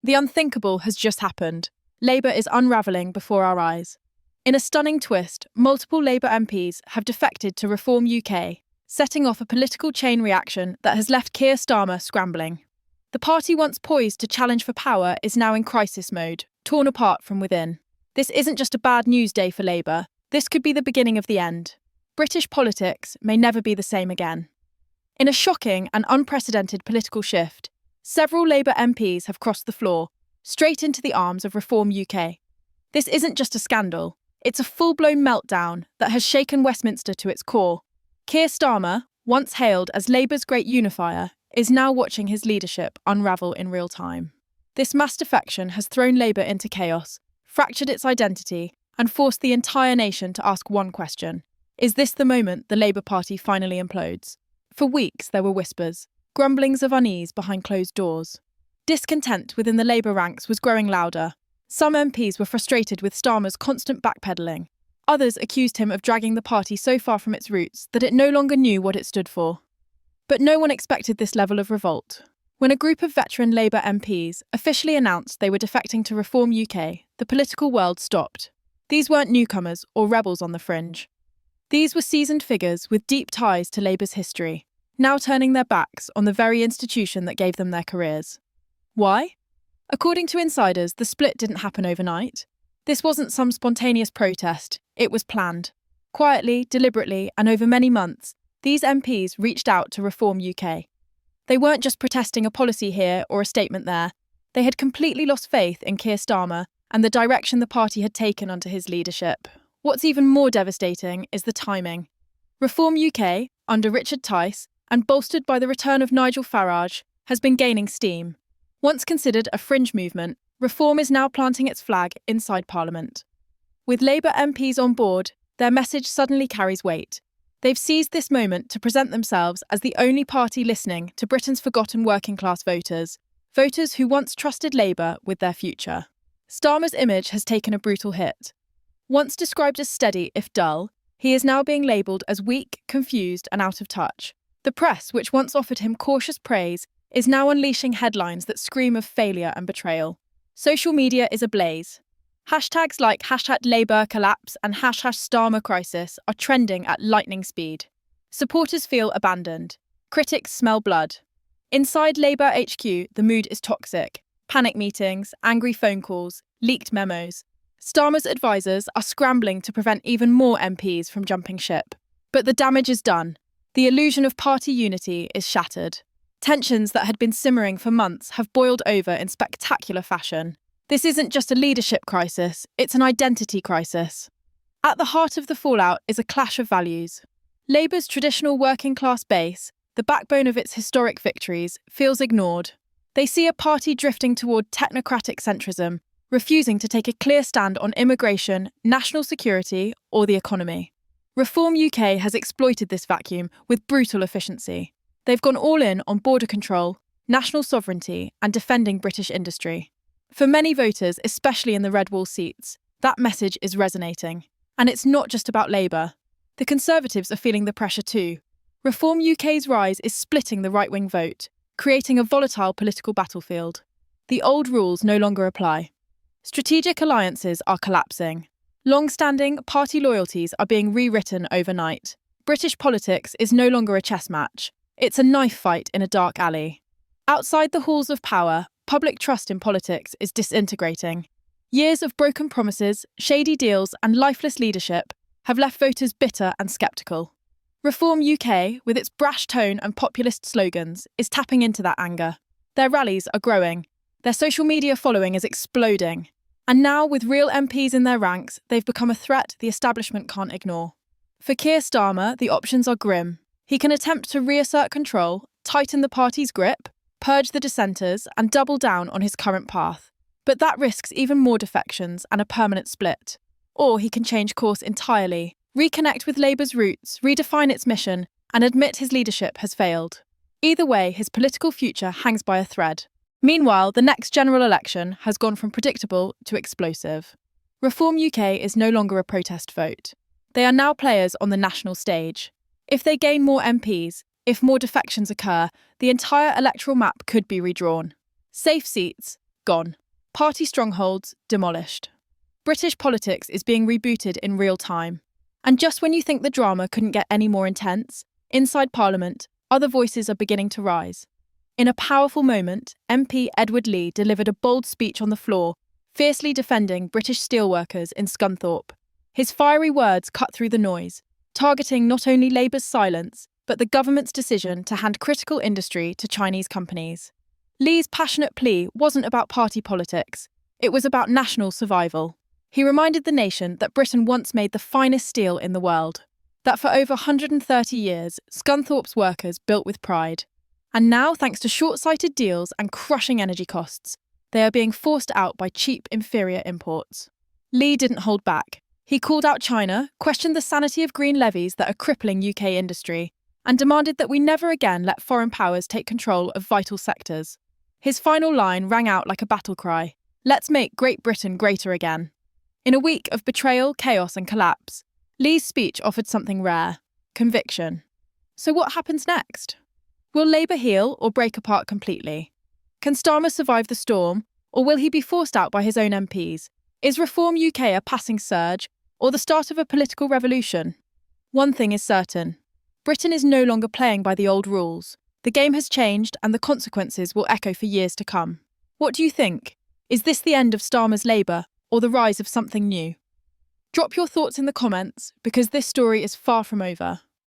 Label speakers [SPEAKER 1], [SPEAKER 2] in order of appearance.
[SPEAKER 1] The unthinkable has just happened. Labour is unravelling before our eyes. In a stunning twist, multiple Labour MPs have defected to Reform UK, setting off a political chain reaction that has left Keir Starmer scrambling. The party once poised to challenge for power is now in crisis mode, torn apart from within. This isn't just a bad news day for Labour, this could be the beginning of the end. British politics may never be the same again. In a shocking and unprecedented political shift, several Labour MPs have crossed the floor, straight into the arms of Reform UK. This isn't just a scandal, it's a full-blown meltdown that has shaken Westminster to its core. Keir Starmer, once hailed as Labour's great unifier, is now watching his leadership unravel in real time. This mass defection has thrown Labour into chaos, fractured its identity, and forced the entire nation to ask one question. Is this the moment the Labour Party finally implodes? For weeks there were whispers, grumblings of unease behind closed doors. Discontent within the Labour ranks was growing louder. Some MPs were frustrated with Starmer's constant backpedalling. Others accused him of dragging the party so far from its roots that it no longer knew what it stood for. But no one expected this level of revolt. When a group of veteran Labour MPs officially announced they were defecting to Reform UK, the political world stopped. These weren't newcomers or rebels on the fringe. These were seasoned figures with deep ties to Labour's history, now turning their backs on the very institution that gave them their careers. Why? According to insiders, the split didn't happen overnight. This wasn't some spontaneous protest, it was planned. Quietly, deliberately, and over many months, these MPs reached out to Reform UK. They weren't just protesting a policy here or a statement there. They had completely lost faith in Keir Starmer and the direction the party had taken under his leadership. What's even more devastating is the timing. Reform UK, under Richard Tice, and bolstered by the return of Nigel Farage, has been gaining steam. Once considered a fringe movement, Reform is now planting its flag inside Parliament. With Labour MPs on board, their message suddenly carries weight. They've seized this moment to present themselves as the only party listening to Britain's forgotten working-class voters, voters who once trusted Labour with their future. Starmer's image has taken a brutal hit. Once described as steady, if dull, he is now being labelled as weak, confused, and out of touch. The press, which once offered him cautious praise, is now unleashing headlines that scream of failure and betrayal. Social media is ablaze. Hashtags like #Labour collapse and #Starmer crisis are trending at lightning speed. Supporters feel abandoned. Critics smell blood. Inside Labour HQ, the mood is toxic. Panic meetings, angry phone calls, leaked memos. Starmer's advisors are scrambling to prevent even more MPs from jumping ship. But the damage is done. The illusion of party unity is shattered. Tensions that had been simmering for months have boiled over in spectacular fashion. This isn't just a leadership crisis, it's an identity crisis. At the heart of the fallout is a clash of values. Labour's traditional working-class base, the backbone of its historic victories, feels ignored. They see a party drifting toward technocratic centrism, refusing to take a clear stand on immigration, national security, or the economy. Reform UK has exploited this vacuum with brutal efficiency. They've gone all in on border control, national sovereignty, and defending British industry. For many voters, especially in the red wall seats, that message is resonating. And it's not just about Labour. The Conservatives are feeling the pressure too. Reform UK's rise is splitting the right-wing vote, creating a volatile political battlefield. The old rules no longer apply. Strategic alliances are collapsing. Long-standing party loyalties are being rewritten overnight. British politics is no longer a chess match. It's a knife fight in a dark alley. Outside the halls of power, public trust in politics is disintegrating. Years of broken promises, shady deals, and lifeless leadership have left voters bitter and sceptical. Reform UK, with its brash tone and populist slogans, is tapping into that anger. Their rallies are growing. Their social media following is exploding. And now, with real MPs in their ranks, they've become a threat the establishment can't ignore. For Keir Starmer, the options are grim. He can attempt to reassert control, tighten the party's grip, purge the dissenters, and double down on his current path. But that risks even more defections and a permanent split. Or he can change course entirely, reconnect with Labour's roots, redefine its mission, and admit his leadership has failed. Either way, his political future hangs by a thread. Meanwhile, the next general election has gone from predictable to explosive. Reform UK is no longer a protest vote. They are now players on the national stage. If they gain more MPs, if more defections occur, the entire electoral map could be redrawn. Safe seats, gone. Party strongholds demolished. British politics is being rebooted in real time. And just when you think the drama couldn't get any more intense, inside Parliament, other voices are beginning to rise. In a powerful moment, MP Edward Lee delivered a bold speech on the floor, fiercely defending British steelworkers in Scunthorpe. His fiery words cut through the noise, targeting not only Labour's silence, but the government's decision to hand critical industry to Chinese companies. Lee's passionate plea wasn't about party politics, it was about national survival. He reminded the nation that Britain once made the finest steel in the world, that for over 130 years, Scunthorpe's workers built with pride. And now, thanks to short-sighted deals and crushing energy costs, they are being forced out by cheap, inferior imports. Lee didn't hold back. He called out China, questioned the sanity of green levies that are crippling UK industry, and demanded that we never again let foreign powers take control of vital sectors. His final line rang out like a battle cry: "Let's make Great Britain greater again." In a week of betrayal, chaos and collapse, Lee's speech offered something rare: conviction. So what happens next? Will Labour heal or break apart completely? Can Starmer survive the storm, or will he be forced out by his own MPs? Is Reform UK a passing surge, or the start of a political revolution? One thing is certain: Britain is no longer playing by the old rules. The game has changed, and the consequences will echo for years to come. What do you think? Is this the end of Starmer's Labour, or the rise of something new? Drop your thoughts in the comments, because this story is far from over.